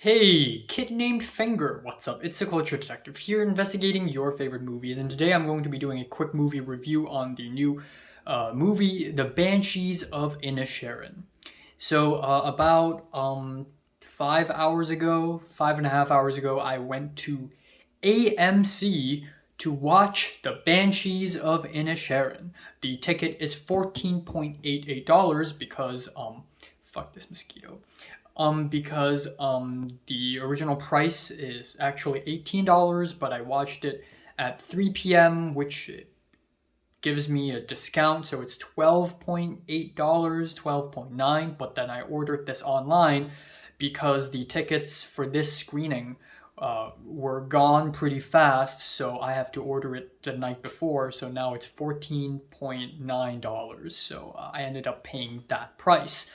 Hey, kid named Finger, what's up? It's the Culture Detective here investigating your favorite movies, and today I'm going to be doing a quick movie review on the new movie, The Banshees of Inisherin. About 5 hours ago, 5.5 hours ago, I went to AMC to watch The Banshees of Inisherin. The ticket is $14.88 because, fuck this mosquito. Because the original price is actually $18, but I watched it at 3 p.m., which gives me a discount, so it's $12.8, 12.9, but then I ordered this online because the tickets for this screening were gone pretty fast, so I have to order it the night before, so now it's $14.9, so I ended up paying that price.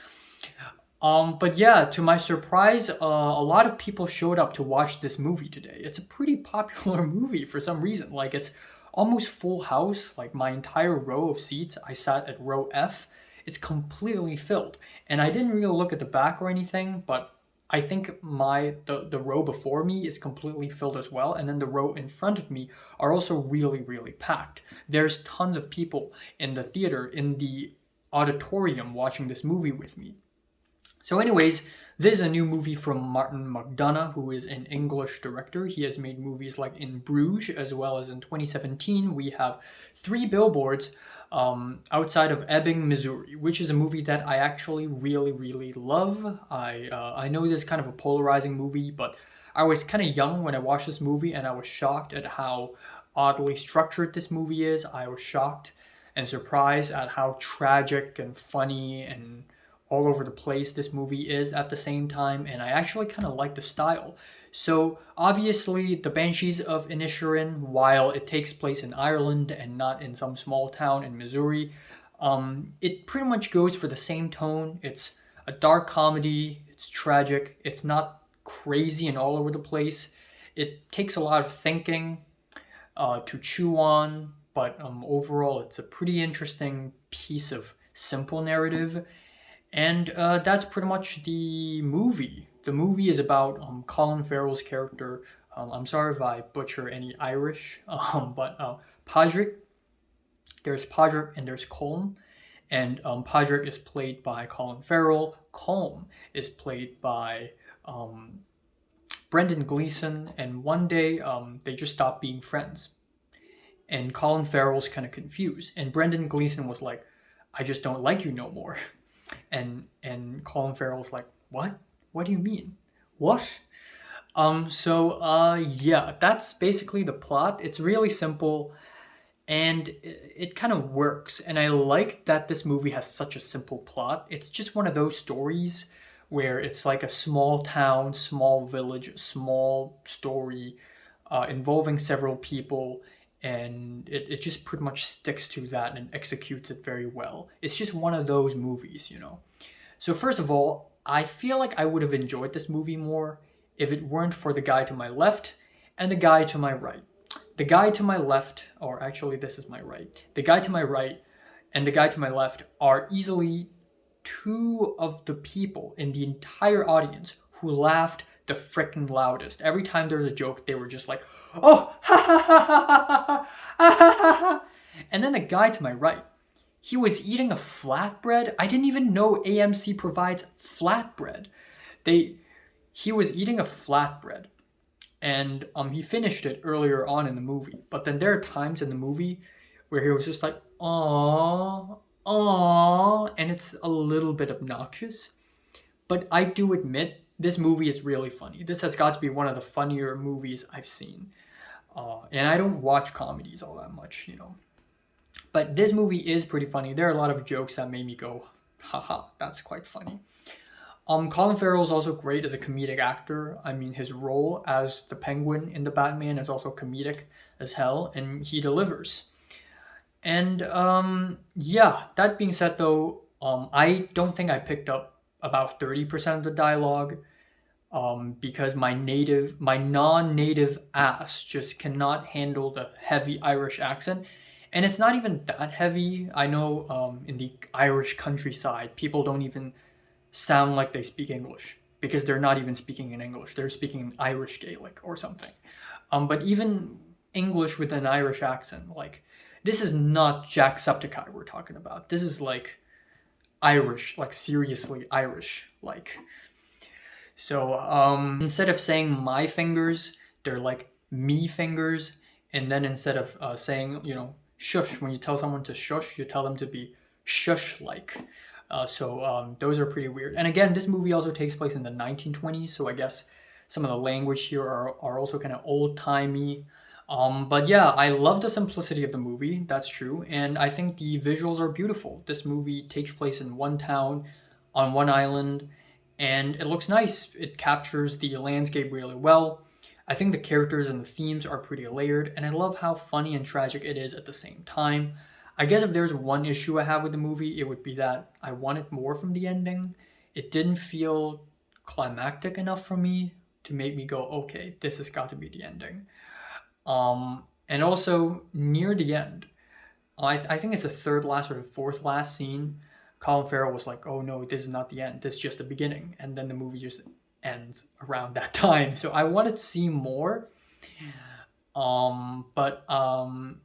But yeah, to my surprise, a lot of people showed up to watch this movie today. It's a pretty popular movie for some reason. Like, it's almost full house. Like, my entire row of seats, I sat at row F. It's completely filled. And I didn't really look at the back or anything, but I think the row before me is completely filled as well. And then the row in front of me are also really, really packed. There's tons of people in the theater, in the auditorium watching this movie with me. So anyways, this is a new movie from Martin McDonagh, who is an English director. He has made movies like In Bruges, as well as in 2017, we have Three Billboards outside of Ebbing, Missouri, which is a movie that I actually really, really love. I know this is kind of a polarizing movie, but I was kind of young when I watched this movie, and I was shocked at how oddly structured this movie is. I was shocked and surprised at how tragic and funny and all over the place this movie is at the same time, and I actually kind of like the style. So obviously, The Banshees of Inisherin, while it takes place in Ireland and not in some small town in Missouri, it pretty much goes for the same tone. It's a dark comedy. It's tragic. It's not crazy and all over the place. It takes a lot of thinking to chew on, but overall, it's a pretty interesting piece of simple narrative, and that's pretty much the movie. The movie is about Colin Farrell's character. I'm sorry if I butcher any Irish, but Padraig. There's Padraig and there's Colm. And Padraig is played by Colin Farrell. Colm is played by Brendan Gleeson. And one day they just stopped being friends. And Colin Farrell's kind of confused. And Brendan Gleeson was like, I just don't like you no more. And Colin Farrell's like, what? What do you mean? What? Yeah, that's basically the plot. It's really simple, and it kind of works. And I like that this movie has such a simple plot. It's just one of those stories where it's like a small town, small village, small story involving several people, and it just pretty much sticks to that and executes it very well. It's just one of those movies. So first of all, I feel like I would have enjoyed this movie more if it weren't for the guy to my left and the guy to my right. The guy to my left, or actually this is my right, the guy to my right and the guy to my left are easily two of the people in the entire audience who laughed the freaking loudest. Every time there was a joke, they were just like, oh, ha ha ha ha ha ha ha ha ha. And then the guy to my right, he was eating a flatbread. I didn't even know AMC provides flatbread. He was eating a flatbread, and he finished it earlier on in the movie. But then there are times in the movie where he was just like, "Aww, aww," and it's a little bit obnoxious. But I do admit this movie is really funny. This has got to be one of the funnier movies I've seen. And I don't watch comedies all that much. But this movie is pretty funny. There are a lot of jokes that made me go, haha, that's quite funny. Colin Farrell is also great as a comedic actor. I mean, his role as the Penguin in the Batman is also comedic as hell, and he delivers. And yeah, that being said, though, I don't think I picked up about 30% of the dialogue because my non-native ass just cannot handle the heavy Irish accent. And it's not even that heavy. I know in the Irish countryside, people don't even sound like they speak English. because they're not even speaking in English. They're speaking Irish Gaelic or something. But even English with an Irish accent, like this is not Jacksepticeye we're talking about. This is like Irish, like seriously Irish, like. So instead of saying my fingers, they're like me fingers, and then instead of saying shush, when you tell someone to shush, you tell them to be shush like. So those are pretty weird. And again, this movie also takes place in the 1920s, so I guess some of the language here are also kind of old timey. But yeah, I love the simplicity of the movie. That's true, and I think the visuals are beautiful. This movie takes place in one town, on one island, and it looks nice. It captures the landscape really well. I think the characters and the themes are pretty layered, and I love how funny and tragic it is at the same time. I guess if there's one issue I have with the movie, it would be that I wanted more from the ending. It didn't feel climactic enough for me to make me go, okay, this has got to be the ending. And also near the end, I think it's the third last or the fourth last scene. Colin Farrell was like, "Oh no, this is not the end. This is just the beginning," and then the movie just ends around that time. So I wanted to see more. But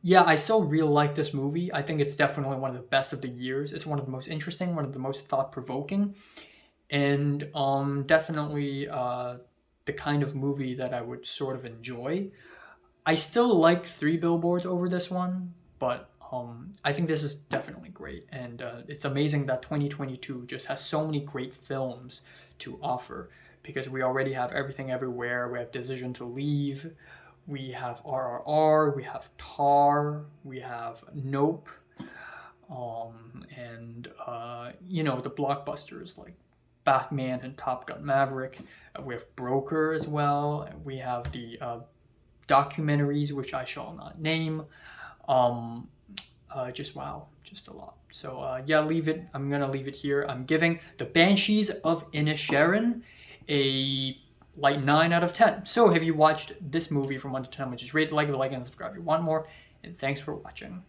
yeah, I still really like this movie. I think it's definitely one of the best of the years. It's one of the most interesting, one of the most thought provoking, and definitely the kind of movie that I would sort of enjoy. I still like Three Billboards over this one, but I think this is definitely great, and it's amazing that 2022 just has so many great films to offer because we already have Everything Everywhere, we have Decision to Leave, we have RRR, we have Tar, we have Nope, and the blockbusters like Batman and Top Gun Maverick. We have Broker as well. We have the documentaries, which I shall not name. Just wow, just a lot. So yeah, leave it. I'm gonna leave it here. I'm giving the Banshees of Inisherin a like 9 out of 10. So have you watched this movie from 1 to 10, which is rated, like, and subscribe if you want more. And thanks for watching.